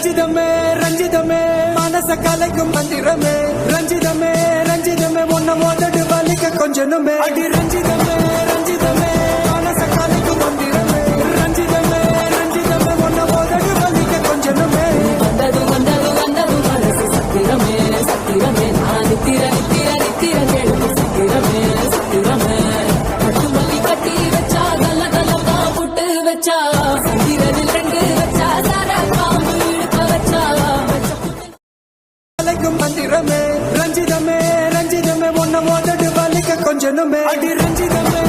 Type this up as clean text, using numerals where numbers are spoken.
ரஞ்சிதமே ரஞ்சிதமே மனச கலைக்கும் மந்திரமே ரஞ்சிதமே ரஞ்சிதமே ஒன்ன மோதடு வலிக்க கொஞ்சனுமே அடி ரஞ்சிதமே ரஞ்சிதமே மனச கலைக்கும் மந்திரமே ரஞ்சிதமே ரஞ்சிதமே ஒன்ன மோதடு வலிக்க கொஞ்சனுமே வந்தது வந்தது வந்தது மனசு சத்திரமே சத்திரமே நான் நித்திர நித்திர நித்திர கேள்வி சத்திரமே சத்திரமே பட்டு மல்லி கட்டி வச்சா கல்ல கல்லமா புட்டு வச்சா சந்திரனில் ரெண்டு வச்சா சார பாம்பு இழுக்க வச்சா கலைக்கும் மந்திரமே ரஞ்சிதமே ரஞ்சிதமே ஒன்ன மோதடு வலிக்க கொஞ்சனுமே அடி ரஞ்சிதமே